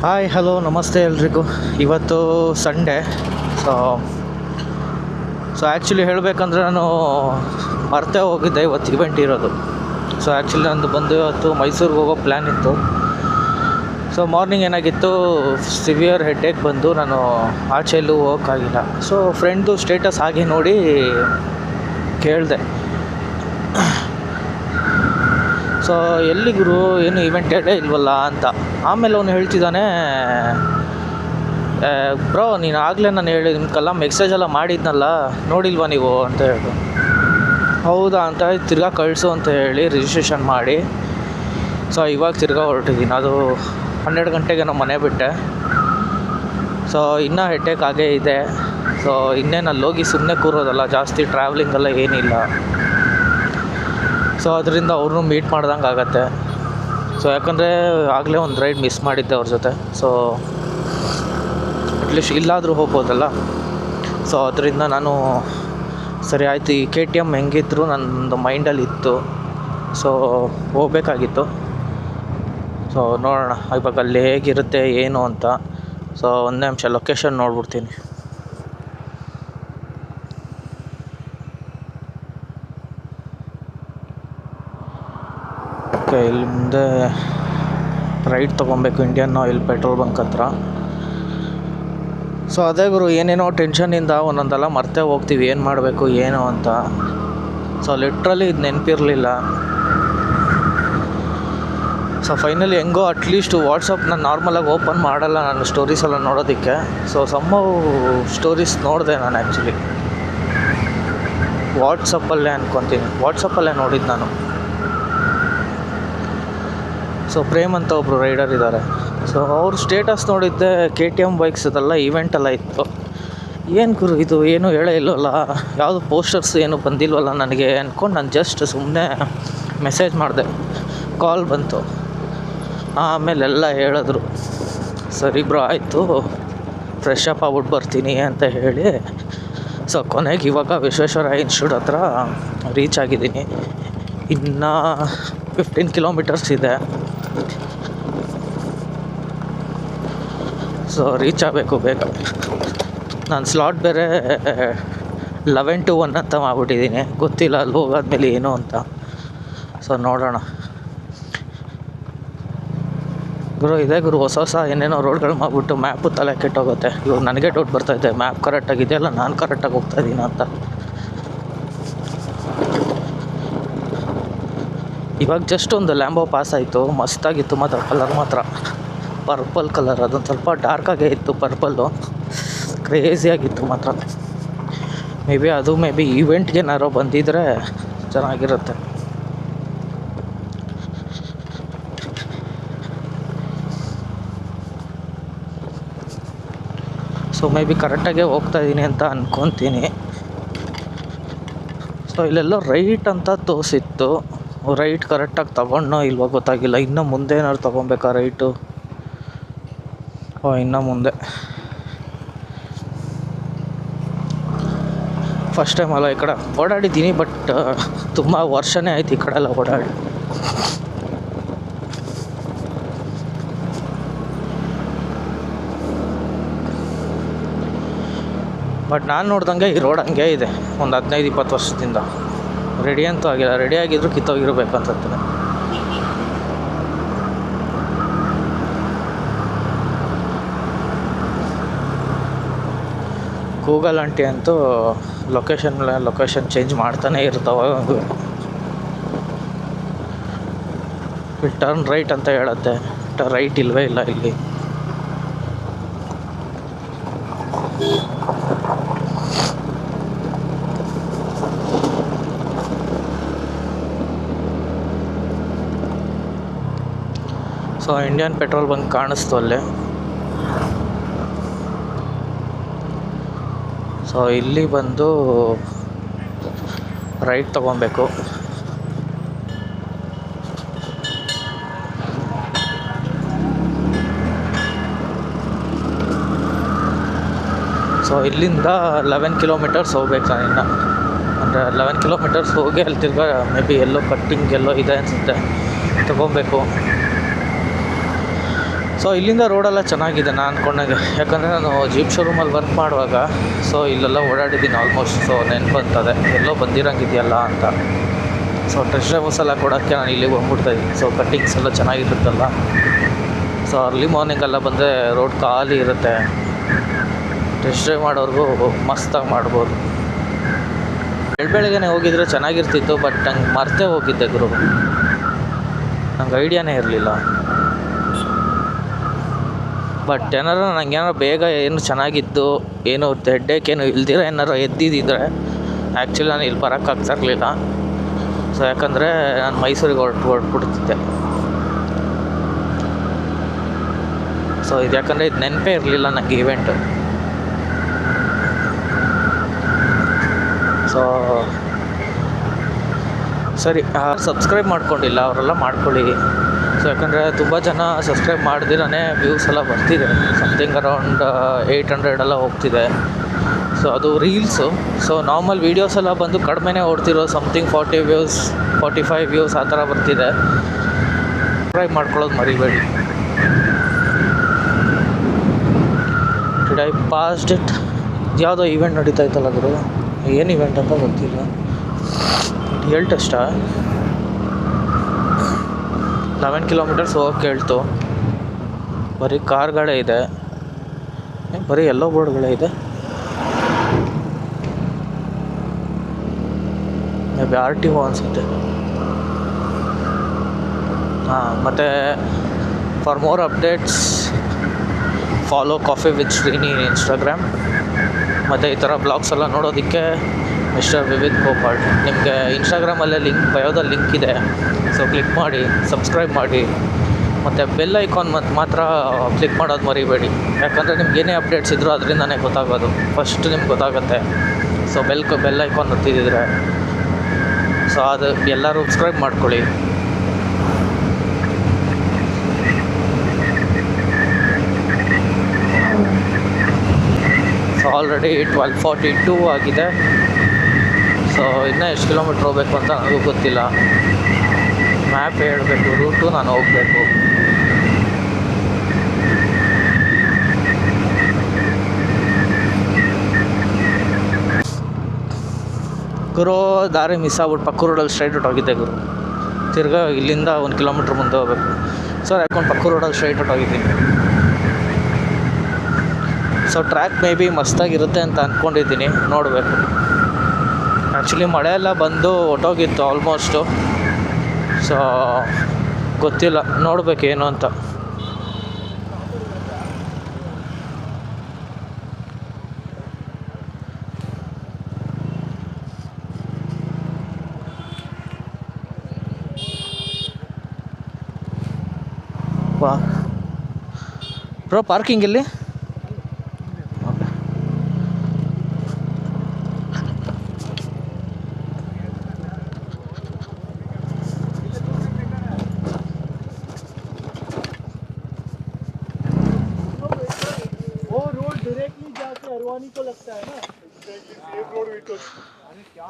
Hi hello ನಮಸ್ತೆ ಎಲ್ರಿಗೂ. ಇವತ್ತು ಸಂಡೇ. ಸೊ ಆ್ಯಕ್ಚುಲಿ ಹೇಳಬೇಕಂದ್ರೆ ನಾನು ಮರ್ತೇ ಹೋಗಿದ್ದೆ ಇವತ್ತು ಇವೆಂಟ್ ಇರೋದು. ಸೊ ಆ್ಯಕ್ಚುಲಿ ನಂದು ಬಂದು ಇವತ್ತು ಮೈಸೂರಿಗೆ ಹೋಗೋ ಪ್ಲ್ಯಾನ್ ಇತ್ತು. ಸೊ ಮಾರ್ನಿಂಗ್ ಏನಾಗಿತ್ತು, ಸಿವಿಯರ್ ಹೆಡ್ಏಕ್ ಬಂದು ನಾನು ಆಚೆ ಎಲ್ಲೂ ಹೋಗೋಕ್ಕಾಗಿಲ್ಲ. ಸೊ ಫ್ರೆಂಡ್ದು ಸ್ಟೇಟಸ್ ಹಾಗೆ ನೋಡಿ ಕೇಳಿದೆ, ಸೊ ಎಲ್ಲಿ ಗುರು ಏನು ಇವೆಂಟ್ ಹೇಳೇ ಇಲ್ವಲ್ಲ ಅಂತ. ಆಮೇಲೆ ಅವನು ಹೇಳ್ತಿದ್ದಾನೆ, ಬ್ರೋ ನೀನು ಆಗಲೇ ನಾನು ಹೇಳಿ ನಿಮ್ಗೆಲ್ಲ ಮೆಸೇಜೆಲ್ಲ ಮಾಡಿದ್ನಲ್ಲ, ನೋಡಿಲ್ವಾ ನೀವು ಅಂತ ಹೇಳಿ. ಹೌದಾ ಅಂತ ತಿರ್ಗಾ ಕಳಿಸು ಅಂತ ಹೇಳಿ ರಿಜಿಸ್ಟ್ರೇಷನ್ ಮಾಡಿ, ಸೊ ಇವಾಗ ತಿರ್ಗಾ ಹೊರಟಿದ್ದೀನಿ. ಅದು 12 ಗಂಟೆಗೆ ನಾವು ಮನೆ ಬಿಟ್ಟೆ. ಸೊ ಇನ್ನೂ ಹೆಡ್ಡೇಕ್ ಆಗೇ ಇದೆ. ಸೊ ಇನ್ನೇನು ಅಲ್ಲಿ ಹೋಗಿ ಸುಮ್ಮನೆ ಕೂರೋದಲ್ಲ, ಜಾಸ್ತಿ ಟ್ರಾವೆಲಿಂಗೆಲ್ಲ ಏನಿಲ್ಲ. ಸೊ ಅದರಿಂದ ಅವ್ರನ್ನೂ ಮೀಟ್ ಮಾಡ್ದಂಗೆ ಆಗತ್ತೆ. ಸೊ ಯಾಕಂದರೆ ಆಗಲೇ ಒಂದು ರೈಡ್ ಮಿಸ್ ಮಾಡಿದ್ದೆ ಅವ್ರ ಜೊತೆ. ಸೊ ಅಟ್ಲೀಸ್ಟ್ ಇಲ್ಲಾದರೂ ಹೋಗ್ಬೋದಲ್ಲ. ಸೊ ಅದರಿಂದ ನಾನು ಸರಿ ಆಯಿತು, ಈ KTM ಹೆಂಗಿದ್ರು ನನ್ನದು ಮೈಂಡಲ್ಲಿ ಇತ್ತು. ಸೊ ಹೋಗಬೇಕಾಗಿತ್ತು. ಸೊ ನೋಡೋಣ ಇವಾಗ ಅಲ್ಲಿ ಹೇಗಿರುತ್ತೆ ಏನು ಅಂತ. ಸೊ ಒಂದು ನಿಮಿಷ ಲೊಕೇಶನ್ ನೋಡ್ಬಿಡ್ತೀನಿ. ಓಕೆ, ಇಲ್ಲಿ ಮುಂದೆ ರೈಟ್ ತೊಗೊಬೇಕು, ಇಂಡಿಯನ್ ಆಯಿಲ್ ಪೆಟ್ರೋಲ್ ಬಂಕ್ ಹತ್ರ. ಸೊ ಅದೇ ಗುರು, ಏನೇನೋ ಟೆನ್ಷನಿಂದ ಒಂದೊಂದೆಲ್ಲ ಮರ್ತೇ ಹೋಗ್ತೀವಿ ಏನು ಮಾಡಬೇಕು ಏನು ಅಂತ. ಸೊ ಲಿಟ್ರಲಿ ಇದು ನೆನಪಿರಲಿಲ್ಲ. ಸೊ ಫೈನಲಿ ಹೆಂಗೋ ಅಟ್ಲೀಸ್ಟ್ ವಾಟ್ಸಪ್ನ ನಾರ್ಮಲಾಗಿ ಓಪನ್ ಮಾಡಲ್ಲ ನಾನು ಸ್ಟೋರೀಸ್ ಎಲ್ಲ ನೋಡೋದಕ್ಕೆ. ಸೊ ಸಮ್ಮವ್ ಸ್ಟೋರೀಸ್ ನೋಡಿದೆ ನಾನು. ಆ್ಯಕ್ಚುಲಿ ವಾಟ್ಸಪ್ಪಲ್ಲೇ ಅನ್ಕೊತೀನಿ, ವಾಟ್ಸಪ್ಪಲ್ಲೇ ನೋಡಿದ್ದು ನಾನು. ಸೊ ಪ್ರೇಮ್ ಅಂತ ಒಬ್ಬರು ರೈಡರ್ ಇದ್ದಾರೆ. ಸೊ ಅವ್ರ ಸ್ಟೇಟಸ್ ನೋಡಿದ್ದೆ, KTM ಬೈಕ್ಸ್ ಇದೆಲ್ಲ ಈವೆಂಟೆಲ್ಲ ಇತ್ತು. ಏನು ಗುರು ಇದು ಏನೂ ಹೇಳೇ ಇಲ್ಲವಲ್ಲ, ಯಾವುದು ಪೋಸ್ಟರ್ಸ್ ಏನು ಬಂದಿಲ್ವಲ್ಲ ನನಗೆ ಅಂದ್ಕೊಂಡು ನಾನು ಜಸ್ಟ್ ಸುಮ್ಮನೆ ಮೆಸೇಜ್ ಮಾಡಿದೆ. ಕಾಲ್ ಬಂತು, ಆಮೇಲೆಲ್ಲ ಹೇಳಿದ್ರು ಸರಿ ಬ್ರೋ ಆಯಿತು, ಫ್ರೆಶ್ ಅಪ್ ಆಗ್ಬಿಟ್ಟು ಬರ್ತೀನಿ ಅಂತ ಹೇಳಿ. ಸೊ ಕೊನೆಗೆ ಇವಾಗ ವಿಶ್ವೇಶ್ವರಯ್ಯ ಇನ್ಸ್ಟಿಟ್ಯೂಟ್ ಹತ್ರ ರೀಚ್ ಆಗಿದ್ದೀನಿ. ಇನ್ನು 15 ಕಿಲೋಮೀಟರ್ಸ್ ಇದೆ. ಸೊ ರೀಚ್ ಆಗಬೇಕು ಬೇಗ. ನಾನು ಸ್ಲಾಟ್ ಬೇರೆ 11 to 1 ಅಂತ ಮಾಡ್ಬಿಟ್ಟಿದ್ದೀನಿ. ಗೊತ್ತಿಲ್ಲ ಅಲ್ಲಿ ಹೋಗಾದ್ಮೇಲೆ ಏನು ಅಂತ. ಸೊ ನೋಡೋಣ ಗುರು. ಇದೇ ಗುರು, ಹೊಸ ಏನೇನೋ ರೋಡ್ಗಳು ಮಾಡಿಬಿಟ್ಟು ಮ್ಯಾಪು ತಲೆ ಕೆಟ್ಟೋಗುತ್ತೆ. ಇವಾಗ ನನಗೆ ಡೌಟ್ ಬರ್ತಾಯಿದೆ, ಮ್ಯಾಪ್ ಕರೆಕ್ಟಾಗಿದೆಯಲ್ಲ ನಾನು ಕರೆಕ್ಟಾಗಿ ಹೋಗ್ತಾಯಿದ್ದೀನಿ ಅಂತ. ಇವಾಗ ಜಸ್ಟ್ ಒಂದು ಲ್ಯಾಂಬೋ ಪಾಸ್ ಆಯಿತು, ಮಸ್ತಾಗಿತ್ತು ಮಾತ್ರ. ಕಲರ್ ಮಾತ್ರ ಪರ್ಪಲ್ ಕಲರ್, ಅದೊಂದು ಸ್ವಲ್ಪ ಡಾರ್ಕಾಗೇ ಇತ್ತು ಪರ್ಪಲ್ಲು, ಕ್ರೇಜಿಯಾಗಿತ್ತು ಮಾತ್ರ. ಮೇ ಬಿ ಈವೆಂಟ್ಗೆ ಏನಾರೋ ಬಂದಿದ್ದರೆ ಚೆನ್ನಾಗಿರುತ್ತೆ. ಸೊ ಮೇ ಬಿ ಕರೆಕ್ಟಾಗೇ ಹೋಗ್ತಾಯಿದ್ದೀನಿ ಅಂತ ಅಂದ್ಕೊತೀನಿ. ಸೊ ಇಲ್ಲೆಲ್ಲೋ ರೈಟ್ ಅಂತ ತೋರಿಸಿತ್ತು, ರೈಟ್ ಕರೆಕ್ಟಾಗಿ ತೊಗೊಂಡೋ ಇಲ್ವೋ ಗೊತ್ತಾಗಿಲ್ಲ. ಇನ್ನೂ ಮುಂದೆ ಏನಾದ್ರು ತೊಗೊಬೇಕಾ ರೈಟು? ಇನ್ನೂ ಮುಂದೆ. ಫಸ್ಟ್ ಟೈಮ್ ಅಲ್ಲ ಈ ಕಡೆ ಓಡಾಡಿದ್ದೀನಿ, ಬಟ್ ತುಂಬ ವರ್ಷನೇ ಆಯ್ತು ಈ ಕಡೆ ಎಲ್ಲ ಓಡಾಡಿ. ಬಟ್ ನಾನು ನೋಡ್ದಂಗೆ ಈ ರೋಡ್ ಹಂಗೆ ಇದೆ ಒಂದು 15-20 ವರ್ಷದಿಂದ. ರೆಡಿ ಅಂತೂ ಆಗಿಲ್ಲ, ರೆಡಿ ಆಗಿದ್ರು ಕಿತ್ತೋಗಿರ್ಬೇಕು ಅನ್ಸುತ್ತೆ. ಗೂಗಲ್ ಆಂಟಿ ಅಂತೂ ಲೊಕೇಶನ್ ಚೇಂಜ್ ಮಾಡ್ತಾನೆ ಇರ್ತಾವೆ. ಟರ್ನ್ ರೈಟ್ ಅಂತ ಹೇಳುತ್ತೆ, ರೈಟ್ ಇಲ್ವೇ ಇಲ್ಲ ಇಲ್ಲಿ. ಸೊ ಇಂಡಿಯನ್ ಪೆಟ್ರೋಲ್ ಬಂಕ್ ಕಾಣಿಸ್ತು ಅಲ್ಲೇ. ಸೊ ಇಲ್ಲಿ ಬಂದು ರೈಟ್ ತೊಗೊಬೇಕು. ಸೊ ಇಲ್ಲಿಂದ 11 ಕಿಲೋಮೀಟರ್ಸ್ ಹೋಗ್ಬೇಕು ನಾನು ಇನ್ನು. ಅಂದರೆ 11 ಕಿಲೋಮೀಟರ್ಸ್ ಹೋಗಿ ಅಲ್ಲಿ ತಿರ್ಗಾ ಮೇ ಬಿ ಎಲ್ಲೋ ಕಟ್ಟಿಂಗ್ ಎಲ್ಲೋ ಇದೆ ಅನಿಸುತ್ತೆ, ತೊಗೊಬೇಕು. ಸೊ ಇಲ್ಲಿಂದ ರೋಡೆಲ್ಲ ಚೆನ್ನಾಗಿದೆ ನಾನು ಅಂದ್ಕೊಂಡಾಗೆ, ಯಾಕಂದರೆ ನಾನು ಜೀಪ್ ಶೋರೂಮಲ್ಲಿ ವರ್ಕ್ ಮಾಡುವಾಗ ಸೊ ಇಲ್ಲೆಲ್ಲ ಓಡಾಡಿದ್ದೀನಿ ಆಲ್ಮೋಸ್ಟ್. ಸೊ ನೆನಪು ಬರ್ತದೆ ಎಲ್ಲೋ ಬಂದಿರೋಂಗಿದೆಯಲ್ಲ ಅಂತ. ಸೊ ಟೆಸ್ಟ್ ಡ್ರೈವ್ಸ್ ಎಲ್ಲ ಕೊಡೋಕ್ಕೆ ನಾನು ಇಲ್ಲಿಗೆ ಬಂದ್ಬಿಡ್ತಾಯಿದ್ದೀನಿ. ಸೊ ಕಟ್ಟಿಂಗ್ಸ್ ಎಲ್ಲ ಚೆನ್ನಾಗಿರುತ್ತಲ್ಲ. ಸೊ ಅರ್ಲಿ ಮಾರ್ನಿಂಗೆಲ್ಲ ಬಂದರೆ ರೋಡ್ ಖಾಲಿ ಇರುತ್ತೆ, ಟೆಸ್ಟ್ ಡ್ರೈವ್ ಮಾಡೋರ್ಗೂ ಮಸ್ತಾಗಿ ಮಾಡ್ಬೋದು. ಬೆಳಗ್ಗೆನೇ ಹೋಗಿದ್ರೆ ಚೆನ್ನಾಗಿರ್ತಿತ್ತು, ಬಟ್ ನಂಗೆ ಮರ್ತೇ ಹೋಗಿದ್ದೆ ಗುರು, ನಂಗೆ ಐಡಿಯಾನೇ ಇರಲಿಲ್ಲ. ಬಟ್ ಏನಾರು ಬೇಗ ಏನು ಚೆನ್ನಾಗಿದ್ದು ಏನು ಹೆಡ್ಡೇಕ್ ಏನು ಇಲ್ದಿರ ಏನಾರು ಎದ್ದಿದ್ದಿದ್ರೆ ಆ್ಯಕ್ಚುಲಿ ನಾನು ಇಲ್ಲಿ ಬರೋಕ್ಕಾಗ್ತಿರ್ಲಿಲ್ಲ. ಸೊ ಯಾಕಂದರೆ ನಾನು ಮೈಸೂರಿಗೆ ಹೊರಟ್ಬಿಡ್ತಿದ್ದೆ. ಸೊ ಇದು ಯಾಕಂದರೆ ಇದು ನೆನಪೇ ಇರಲಿಲ್ಲ ನನಗೆ ಇವೆಂಟು. ಸೊ ಸರಿ, ಸಬ್ಸ್ಕ್ರೈಬ್ ಮಾಡ್ಕೊಂಡಿಲ್ಲ ಅವರೆಲ್ಲ ಮಾಡ್ಕೊಳ್ಳಿ. ಸೊ ಯಾಕಂದರೆ ತುಂಬ ಜನ ಸಬ್ಸ್ಕ್ರೈಬ್ ಮಾಡ್ದಿರೇ ವ್ಯೂಸ್ ಎಲ್ಲ ಬರ್ತಿದೆ, ಸಮಥಿಂಗ್ ಅರೌಂಡ್ 800 ಎಲ್ಲ ಹೋಗ್ತಿದೆ. ಸೊ ಅದು ರೀಲ್ಸು. ಸೊ ನಾರ್ಮಲ್ ವೀಡಿಯೋಸ್ ಎಲ್ಲ ಬಂದು ಕಡಿಮೆನೇ ಓಡ್ತಿರೋ, ಸಮಥಿಂಗ್ 40 ವ್ಯೂಸ್ 45 ವ್ಯೂಸ್ ಆ ಥರ ಬರ್ತಿದೆ. ಸಬ್ಸ್ಕ್ರೈಬ್ ಮಾಡ್ಕೊಳ್ಳೋದು ಮರಿಬೇಡಿ. ಟುಡೇ ಪಾಸ್ಡ್ ಇಟ್ ಯಾವುದೋ ಈವೆಂಟ್ ನಡೀತಾ ಇತ್ತಲ್ಲ ಗುರು, ಏನು ಈವೆಂಟ್ ಅಂತ ಗೊತ್ತಿಲ್ಲ. ಹೇಳ್ ಟೆಸ್ಟಾ 11 ಕಿಲೋಮೀಟರ್ಸ್ ಹೋಗೋಕ್ಕೆ ಹೇಳ್ತು. ಬರೀ ಕಾರ್ಗಳೇ ಇದೆ, ಬರೀ ಎಲ್ಲೋ ಬೋರ್ಡ್ಗಳೇ ಇದೆ. ಮೇ ಬಿ RTO ಅನಿಸುತ್ತೆ. ಮತ್ತು for more updates follow coffee with Srini Instagram. ಮತ್ತು ಈ ಥರ ಬ್ಲಾಗ್ಸ್ ಎಲ್ಲ ನೋಡೋದಕ್ಕೆ ಮಿಸ್ಟರ್ ವಿವಿತ್ ಗೋಪಾಲ್. ನಿಮಗೆ ಇನ್ಸ್ಟಾಗ್ರಾಮಲ್ಲೇ ಬಯೋದಲ್ಲಿ ಲಿಂಕ್ ಇದೆ. ಸೊ ಕ್ಲಿಕ್ ಮಾಡಿ, ಸಬ್ಸ್ಕ್ರೈಬ್ ಮಾಡಿ, ಮತ್ತು ಬೆಲ್ ಐಕಾನ್ ಮಾತ್ರ ಕ್ಲಿಕ್ ಮಾಡೋದು ಮರಿಬೇಡಿ. ಯಾಕಂದರೆ ನಿಮ್ಗೆ ಏನೇ ಅಪ್ಡೇಟ್ಸ್ ಇದ್ದರೂ ಅದರಿಂದನೇ ಗೊತ್ತಾಗೋದು, ಫಸ್ಟ್ ನಿಮ್ಗೆ ಗೊತ್ತಾಗುತ್ತೆ. ಸೊ ಬೆಲ್ ಐಕಾನ್ ಒತ್ತಿದ್ರೆ ಸೊ ಅದು ಎಲ್ಲರೂ ಸಬ್ಸ್ಕ್ರೈಬ್ ಮಾಡ್ಕೊಳ್ಳಿ. ಸೊ ಆಲ್ರೆಡಿ 12:42 ಆಗಿದೆ. ಸೊ ಇನ್ನೂ ಎಷ್ಟು ಕಿಲೋಮೀಟ್ರ್ ಹೋಗಬೇಕು ಅಂತ ನನಗೂ ಗೊತ್ತಿಲ್ಲ. ಮ್ಯಾಪ್ ಹೇಳಬೇಕು, ರೂಟು ನಾನು ಹೋಗಬೇಕು. ಗುರು ದಾರಿ ಮಿಸ್ ಆಗ್ಬಿಟ್ಟು ಪಕ್ಕ ರೋಡಲ್ಲಿ ಸ್ಟ್ರೈಟ್ ಹೊಟ್ಟೋಗಿದ್ದೆ ಗುರು. ತಿರ್ಗಾ ಇಲ್ಲಿಂದ 1 ಕಿಲೋಮೀಟ್ರ್ ಮುಂದೆ ಹೋಗಬೇಕು. ಸೊ ಯಾಕೊಂಡು ಪಕ್ಕ ರೋಡಲ್ಲಿ ಸ್ಟ್ರೈಟ್ ಹೊಟ್ಟೋಗಿದ್ದೀನಿ. ಸೊ ಟ್ರ್ಯಾಕ್ ಮೇ ಬಿ ಮಸ್ತಾಗಿರುತ್ತೆ ಅಂತ ಅಂದ್ಕೊಂಡಿದ್ದೀನಿ, ನೋಡಬೇಕು. ಆ್ಯಕ್ಚುಲಿ ಮಳೆ ಎಲ್ಲ ಬಂದು ಹೊಟ್ಟೋಗಿತ್ತು ಆಲ್ಮೋಸ್ಟು. ಸೊ ಗೊತ್ತಿಲ್ಲ, ನೋಡಬೇಕೇನು ಅಂತ. ವಾ ಬ್ರೋ, ಪಾರ್ಕಿಂಗ್ ಇಲ್ಲಿ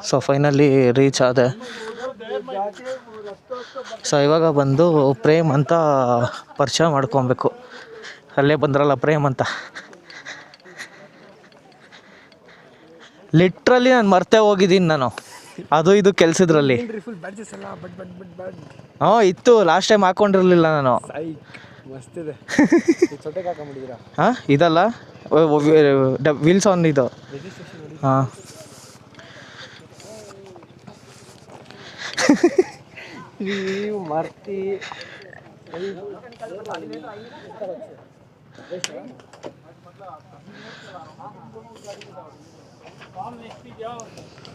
ಸೊ ಫೈನಲಿ ರೀಚ್ ಆದೆ. ಸೊ ಇವಾಗ ಬಂದು ಪ್ರೇಮ್ ಅಂತ ಪರಿಚಯ ಮಾಡ್ಕೊಬೇಕು. ಅಲ್ಲೇ ಬಂದ್ರಲ್ಲ ಪ್ರೇಮ್ ಅಂತ. ಲಿಟ್ರಲಿ ನಾನು ಮರ್ತೇ ಹೋಗಿದ್ದೀನಿ ನಾನು ಅದು ಇದು ಕೆಲಸದ್ರಲ್ಲಿ. ಇತ್ತು, ಲಾಸ್ಟ್ ಟೈಮ್ ಹಾಕ್ಕೊಂಡಿರಲಿಲ್ಲ ನಾನು. ಹಾಂ ಇದಲ್ಲ, ವೀಲ್ಸ್ ಆನ್ ಇದು. ಹಾಂ ಮರ್ತಿ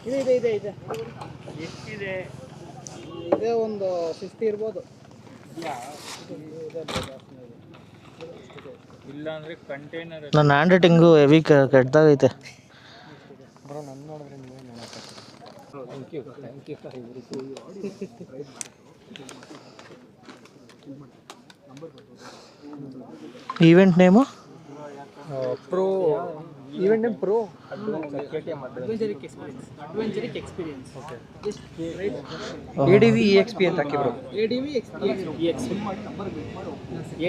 ಇದೆ ಇದೆ ಇದೆ ಎಷ್ಟಿದೆ? ಇದೇ ಒಂದು 50 ಇರ್ಬೋದು. ಇಲ್ಲ ಅಂದರೆ ಕಂಟೈನರ್. ನನ್ನ ಹ್ಯಾಂಡ್ ರೈಟಿಂಗು ಹೆವಿ ಕೆಟ್ಟದಾಗೈತೆ. Event name pro. Event name pro adventuric experience. Okay, ADV EXP ಅಂತ ಹಾಕಿ bro. ADV EXP.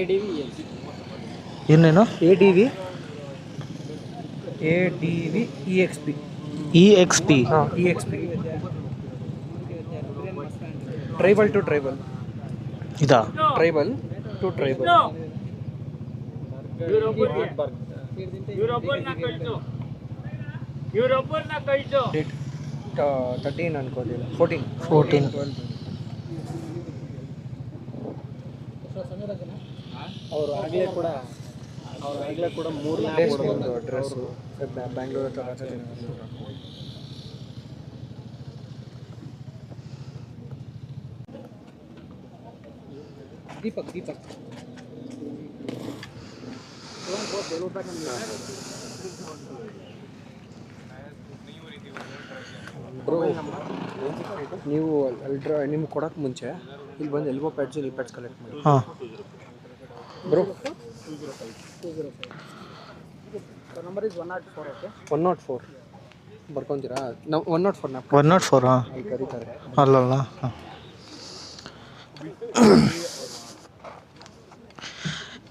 ADV EXP. ಏನೇನು ADV EXP. EXP. ಹಾಂ, EXP. Tribal to tribal. ಇದಾ ಟ್ರೈಬಲ್ ಟು ಟ್ರೈಬಲ್. ಡೇಟ್ 13 ಅನ್ಕೋದಿಲ್ಲ, 14. ಅವರು ಆಗಲೇ ಕೂಡ 3 ಡೇಸ್ ಒಂದು ಡ್ರೆಸ್ಸು ಬ್ಯಾಂಗ್ಳೂರ್ ಹತ್ರ ದೀಪಕ್ ಬ್ರೋ, ನೀವು ಅಲ್ಟ್ರಾ ನಿಮ್ಗೆ ಕೊಡೋಕ್ಕೆ ಮುಂಚೆ ಇಲ್ಲಿ ಬಂದು ಎಲ್ಬೋ ಪ್ಯಾಡ್ಸು ಈ ಪ್ಯಾಡ್ಸ್ ಕಲೆಕ್ಟ್ ಮಾಡಿ. ಹಾಂ ಬ್ರೋ, ನಂಬರ್ ಇಸ್ 104. ಓಕೆ, 104 ಬರ್ಕೊತೀರಾ? ನಾವು 104 104. ಹಾಂ ಅಲ್ಲಿ ಕರೀತಾರೆ. ಅಲ್ಲಲ್ಲ. ಹಾಂ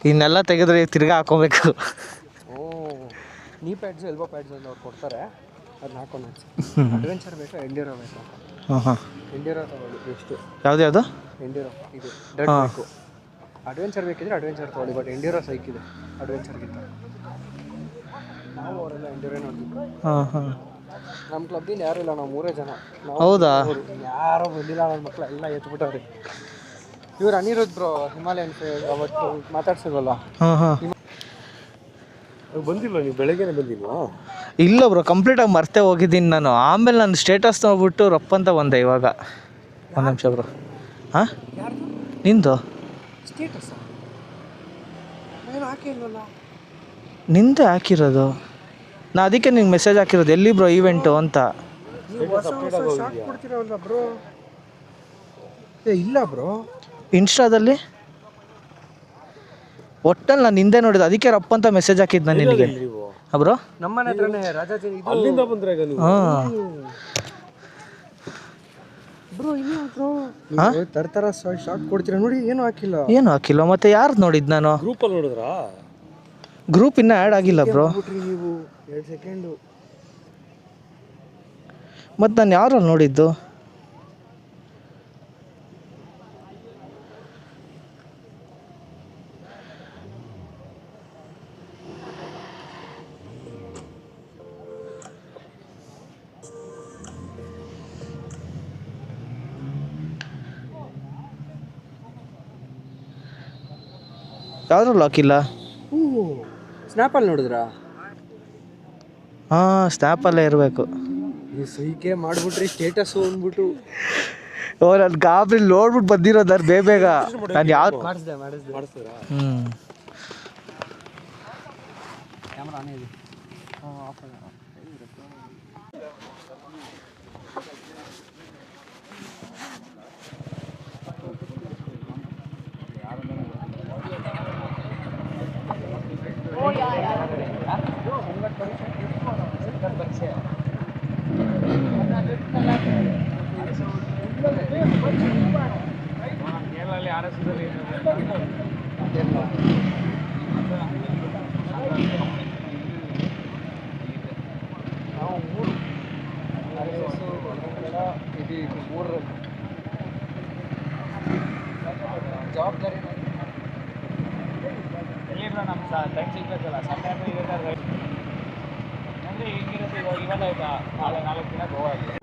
ಇನ್ನೆಲ್ಲ ತೆಗೆದ್ರೆ ತಿರ್ಗಾ ಹಾಕೋಬೇಕು. ನೀ ಪ್ಯಾಡ್ಸು ಎಲ್ಬೋ ಪ್ಯಾಡ್ಸು ಅಂತ ಅವ್ರು ಕೊಡ್ತಾರೆ, ಅದನ್ನ ಹಾಕೊಂಡು ಅಡ್ವೆಂಚರ್ ಬೇಕಾ ಎಂಡ್ಯೂರೋ ಬೇಕಾ? ಹಾಂ ಎಂಡ್ಯೂರೋ ತಗೊಳ್ಳಿ ಎಷ್ಟು. ಯಾವುದು ಎಂಡ್ಯೂರೋ ಇದು ಡಟ್ ಬೇಕು. ಅಡ್ವೆಂಚರ್ ಬೇಕಿದ್ರೆ ಅಡ್ವೆಂಚರ್ ತೊಗೊಳ್ಳಿ, ಬಟ್ ಎಂಡ್ಯೂರೋ ಸೈಕ್ ಇದೆ ಅಡ್ವೆಂಚರ್ಗಿಂತ. ನಾವು ಅವರೆಲ್ಲ ಎಂಡ್ಯೂರೋ ನೋಡ್ತೀವಿ. ಹಾಂ ನಮ್ಮ ಕ್ಲಬ್ಬಿಂದ ಯಾರೂ ಇಲ್ಲ, ನಾವು 3 ಜನ. ಹೌದಾ? ಯಾರೋ ಬಂದಿಲ್ಲ, ನನ್ನ ಮಕ್ಕಳು ಎಲ್ಲ ಎತ್ಬಿಟ್ಟವ್ರಿ. ಇವ್ರು ಅನಿರುದ್ಧ ಬ್ರೋ, ಹಿಮಾಲಯನ್ ಅವತ್ತು ಮಾತಾಡ್ಸಿಲ್ವಲ್ಲ. ಹಾಂ ಬಂದಿಲ್ಲ, ನೀವು ಬೆಳಗ್ಗೆನೇ ಬಂದಿಲ್ವಾ? ಇಲ್ಲ ಬ್ರೋ, ಕಂಪ್ಲೀಟಾಗಿ ಮರ್ತೇ ಹೋಗಿದ್ದೀನಿ ನಾನು. ಆಮೇಲೆ ನಾನು ಸ್ಟೇಟಸ್ ನೋಡ್ಬಿಟ್ಟು ರಪ್ಪಂತ ಬಂದೆ ಇವಾಗ. ಒಂದು ನಿಮಿಷ ಬ್ರೋ. ಹಾಂ, ನಿಂದು ಸ್ಟೇಟಸ್ ಹಾಕಿಲ್ವಲ್ಲ? ನಿಂದೆ ಹಾಕಿರೋದು. ನಾ ಅದಕ್ಕೆ ನಿಂಗೆ ಮೆಸೇಜ್ ಹಾಕಿರೋದು, ಎಲ್ಲಿ ಬ್ರೋ ಈವೆಂಟು ಅಂತ. ಕೊಡ್ತೀರಲ್ಲ ಬ್ರೋ? ಇಲ್ಲ ಬ್ರೋ, ಇನ್ಸ್ಟಾದಲ್ಲಿ ಒಟ್ಟಲ್ಲಿ ನಾನು ಹಿಂದೆ ನೋಡಿದ್ದು, ಅದಕ್ಕೆ ರಪ್ಪಂತ ಮೆಸೇಜ್ ಹಾಕಿದ್ದು ನಾನು ನಿನಗೆ. ಬ್ರೋ ನಮ್ಮನೆ ಹತ್ರನೇ ರಾಜಾಜಿ ಅಲ್ಲಿಂದ ಬಂದ್ರೆ. ಹಾಂ ಬ್ರೋ, ಇಲ್ಲ ಬ್ರೋ, ತರ ಶಾರ್ಟ್ ಕೊಡ್ತೀರಾ ನೋಡಿ, ಏನು ಹಾಕಿಲ್ಲ. ಮತ್ತೆ ಯಾರು ನೋಡಿದ್ದು ನಾನು? ಗ್ರೂಪಲ್ಲಿ ನೋಡಿದ್ರಾ? ಗ್ರೂಪ್ ಇನ್ನೂ ಆ್ಯಡ್ ಆಗಿಲ್ಲ ಬ್ರೋ. ನೀವು 2 ಸೆಕೆಂಡು. ಮತ್ತು ನಾನು ಯಾರಲ್ಲಿ ನೋಡಿದ್ದು? ಯಾವ್ದ್ರಲ್ಲೂ ಹಾಕಿಲ್ಲ. ಸ್ನ್ಯಾಪಲ್ಲಿ ನೋಡಿದ್ರಾ? ಹಾಂ, ಸ್ನ್ಯಾಪಲ್ಲೇ ಇರಬೇಕು. ನೀವು ಸೈಕೆ ಮಾಡಿಬಿಟ್ರಿ ಸ್ಟೇಟಸ್ಸು ಅಂದ್ಬಿಟ್ಟು. ನಾನು ಗಾಬರಿ ನೋಡ್ಬಿಟ್ಟು ಬಂದಿರೋದಾರು ಬೇಗ. ನಾನು ಯಾವ್ದು ಮಾಡಿಸ್ತೀರಾ? ಕ್ಯಾಮ್ರಾ ಆನೇ ಇದೆ. ಆಫ್ ಆಗಿದೆ. ನಾವು 3 ಜವಾಬ್ದಾರಿ ನಮ್ಮ ಟೈಮ್ ಸಿಗ್ಬೇಕಲ್ಲ. ಸಂಡೇ ಅಂದರೆ ಇರುತ್ತೆ ಅಂದರೆ ಹಿಂಗಿರುತ್ತೆ. ಇವಾಗ ಆಯ್ತಾ, ನಾಳೆ 4 ದಿನ ಗೋವಾ.